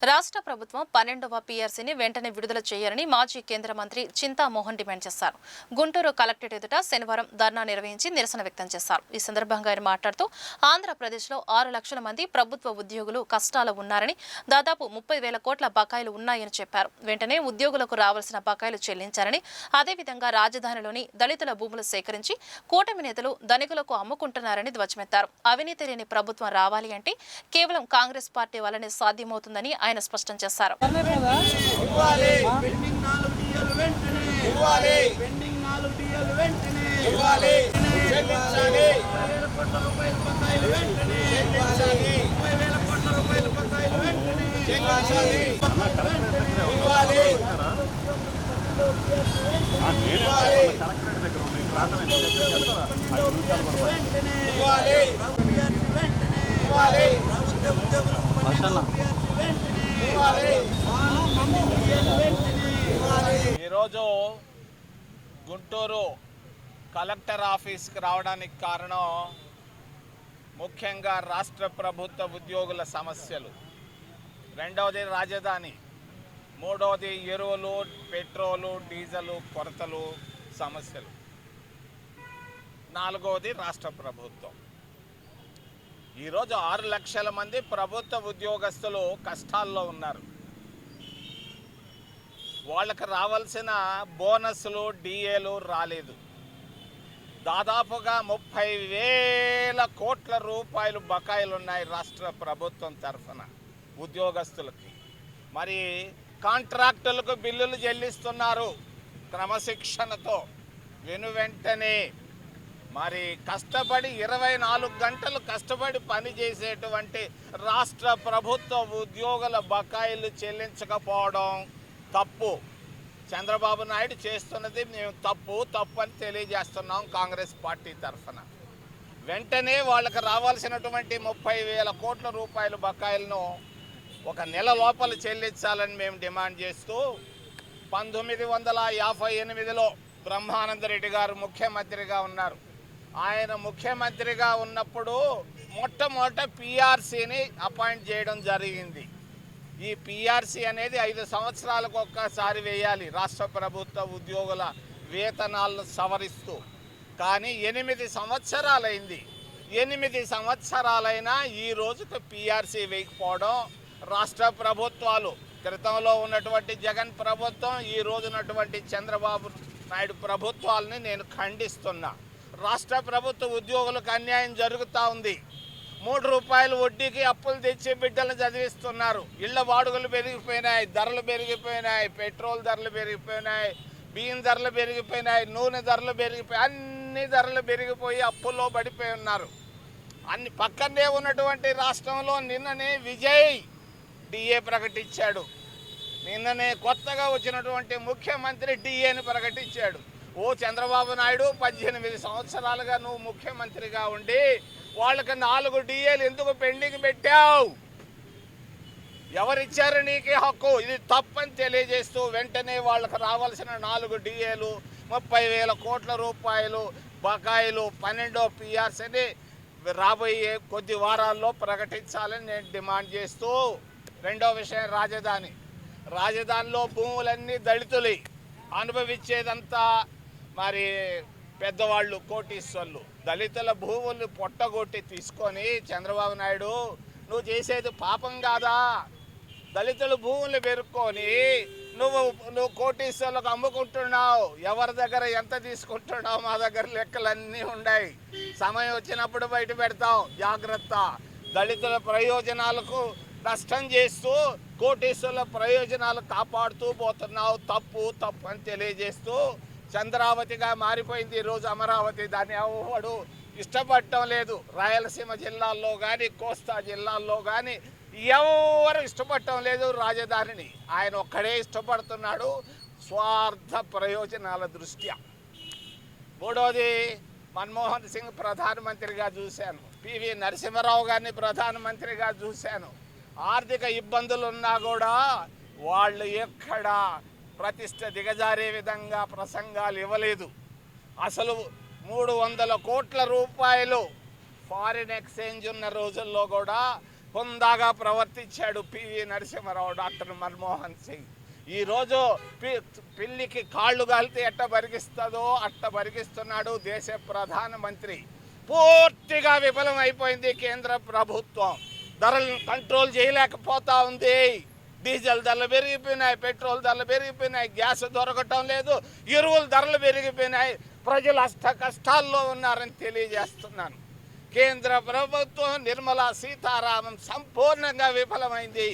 రాష్ట్ర ప్రభుత్వం 12వ పీఆర్సీని వెంటనే విడుదల చేయాలని మాజీ కేంద్ర మంత్రి చింతామోహన్ డిమాండ్ చేశారు. గుంటూరు కలెక్టరేట్ ఎదుట శనివారం ధర్నా నిర్వహించి నిరసన వ్యక్తం చేశారు. ఈ సందర్భంగా ఆయన మాట్లాడుతూ ఆంధ్రప్రదేశ్లో 6 లక్షల మంది ప్రభుత్వ ఉద్యోగులు కష్టాలు ఉన్నారని, దాదాపు 30,000 కోట్ల బకాయిలు ఉన్నాయని చెప్పారు. వెంటనే ఉద్యోగులకు రావాల్సిన బకాయిలు చెల్లించాలని, అదేవిధంగా రాజధానిలోని దళితుల భూములు సేకరించి కూటమి నేతలు ధనికులకు అమ్ముకుంటున్నారని ధ్వజమెత్తారు. అవినీతి లేని ప్రభుత్వం రావాలి అంటే కేవలం కాంగ్రెస్ పార్టీ వల్లనే సాధ్యమవుతుందని ఆయన స్పష్టం చేశారు. ఈరోజు గుంటూరు కలెక్టర్ ఆఫీస్కి రావడానికి కారణం ముఖ్యంగా రాష్ట్ర ప్రభుత్వ ఉద్యోగుల సమస్యలు, రెండవది రాజధాని, మూడవది ఎరువులు, పెట్రోలు, డీజిల్ కొరతలు సమస్యలు, నాలుగవది రాష్ట్ర ప్రభుత్వం. ఈరోజు 6 లక్షల మంది ప్రభుత్వ ఉద్యోగస్తులు కష్టాల్లో ఉన్నారు. వాళ్ళకి రావాల్సిన బోనస్లు, డిఏలు రాలేదు. దాదాపుగా 30,000 కోట్ల రూపాయలు బకాయిలు ఉన్నాయి రాష్ట్ర ప్రభుత్వం తరఫున ఉద్యోగస్తులకి. మరి కాంట్రాక్టులకు బిల్లులు చెల్లిస్తున్నారు క్రమశిక్షణతో, వెంటనే. మరి కష్టపడి 24 గంటలు కష్టపడి పనిచేసేటువంటి రాష్ట్ర ప్రభుత్వ ఉద్యోగుల బకాయిలు చెల్లించకపోవడం తప్పు. చంద్రబాబు నాయుడు చేస్తున్నది మేము తప్పు అని తెలియజేస్తున్నాం కాంగ్రెస్ పార్టీ తరఫున. వెంటనే వాళ్ళకి రావాల్సినటువంటి 30,000 కోట్ల రూపాయల బకాయిలను ఒక నెల లోపల చెల్లించాలని మేము డిమాండ్ చేస్తూ 1958లో బ్రహ్మానందరెడ్డి గారు ముఖ్యమంత్రిగా ఉన్నారు. ఆయన ముఖ్యమంత్రిగా ఉన్నప్పుడు మొట్టమొదట పీఆర్సీని అపాయింట్ చేయడం జరిగింది. ఈ పీఆర్సీ అనేది 5 సంవత్సరాలకు ఒక్కసారి వేయాలి రాష్ట్ర ప్రభుత్వ ఉద్యోగుల వేతనాలను సవరిస్తూ. కానీ 8 సంవత్సరాలైంది. 8 సంవత్సరాలైనా ఈ రోజుకు పీఆర్సీ వేయకపోవడం రాష్ట్ర ప్రభుత్వాలు, క్రితంలో ఉన్నటువంటి జగన్ ప్రభుత్వం, ఈ రోజున్నటువంటి చంద్రబాబు నాయుడు ప్రభుత్వాలని నేను ఖండిస్తున్నా. రాష్ట్ర ప్రభుత్వ ఉద్యోగులకు అన్యాయం జరుగుతూ ఉంది. 3 రూపాయలు వడ్డీకి అప్పులు తెచ్చి బిడ్డలను చదివిస్తున్నారు. ఇళ్ల వాడుకలు పెరిగిపోయినాయి, ధరలు పెరిగిపోయినాయి, పెట్రోల్ ధరలు పెరిగిపోయినాయి, బియ్యం ధరలు పెరిగిపోయినాయి, నూనె ధరలు పెరిగిపోయి, అన్ని ధరలు పెరిగిపోయి అప్పుల్లో పడిపోయి ఉన్నారు. అన్ని పక్కనే ఉన్నటువంటి రాష్ట్రంలో నిన్ననే విజయ్ డిఏ ప్రకటించాడు. నిన్ననే కొత్తగా వచ్చినటువంటి ముఖ్యమంత్రి డిఏని ప్రకటించాడు. ఓ చంద్రబాబు నాయుడు, 18 సంవత్సరాలుగా నువ్వు ముఖ్యమంత్రిగా ఉండి వాళ్ళకి 4 డిఏలు ఎందుకు పెండింగ్ పెట్టావు? ఎవరిచ్చారు నీకే హక్కు? ఇది తప్పని తెలియజేస్తూ వెంటనే వాళ్ళకి రావాల్సిన 4 డిఏలు, 30,000 కోట్ల రూపాయలు బకాయిలు 12వ పీఆర్సీని రాబోయే కొద్ది వారాల్లో ప్రకటించాలని నేను డిమాండ్ చేస్తూ, రెండో విషయం రాజధానిలో భూములన్నీ దళితులు అనుభవించేదంతా మరి పెద్దవాళ్ళు, కోటీశ్వర్లు. దళితుల భూములు పొట్టగొట్టి తీసుకొని చంద్రబాబు నాయుడు నువ్వు చేసేది పాపం కాదా? దళితుల భూములు పెరుక్కొని నువ్వు కోటీశ్వర్లకు అమ్ముకుంటున్నావు. ఎవరి దగ్గర ఎంత తీసుకుంటున్నావు? మా దగ్గర లెక్కలన్నీ ఉన్నాయి. సమయం వచ్చినప్పుడు బయట పెడతాం, జాగ్రత్త. దళితుల ప్రయోజనాలకు నష్టం చేస్తూ కోటీశ్వర్ల ప్రయోజనాలు కాపాడుతూ పోతున్నావు. తప్పు అని తెలియజేస్తూ, చంద్రావతిగా మారిపోయింది ఈరోజు అమరావతి. దాన్ని ఎవడు ఇష్టపడటం లేదు. రాయలసీమ జిల్లాల్లో కానీ, కోస్తా జిల్లాల్లో కానీ ఎవరు ఇష్టపడటం లేదు రాజధానిని. ఆయన ఒక్కడే ఇష్టపడుతున్నాడు, స్వార్థ ప్రయోజనాల దృష్ట్యా. మూడోది, మన్మోహన్ సింగ్ ప్రధానమంత్రిగా చూశాను, పివి నరసింహారావు గారిని ప్రధానమంత్రిగా చూశాను. ఆర్థిక ఇబ్బందులున్నా కూడా వాళ్ళు ఎక్కడ ప్రతిష్ట దిగజారే విధంగా ప్రసంగాలు ఇవ్వలేదు. అసలు 300 కోట్ల రూపాయలు ఫారిన్ ఎక్స్చేంజ్ ఉన్న రోజుల్లో కూడా హుందాగా ప్రవర్తించాడు పివి నరసింహారావు, డాక్టర్ మన్మోహన్ సింగ్. ఈరోజు పిల్లికి కాళ్ళు కాలితే ఎట్ట బరిగిస్తుందో అట్ట బరిగిస్తున్నాడు దేశ ప్రధానమంత్రి. పూర్తిగా విఫలం అయిపోయింది కేంద్ర ప్రభుత్వం. ధరలను కంట్రోల్ చేయలేకపోతా ఉంది. డీజిల్ ధరలు పెరిగిపోయినాయి, పెట్రోల్ ధరలు పెరిగిపోయినాయి, గ్యాస్ దొరకటం లేదు, ఎరువుల ధరలు పెరిగిపోయినాయి. ప్రజలు కష్టాల్లో ఉన్నారని తెలియజేస్తున్నాను. కేంద్ర ప్రభుత్వం నిర్మలా సీతారామన్ సంపూర్ణంగా విఫలమైంది.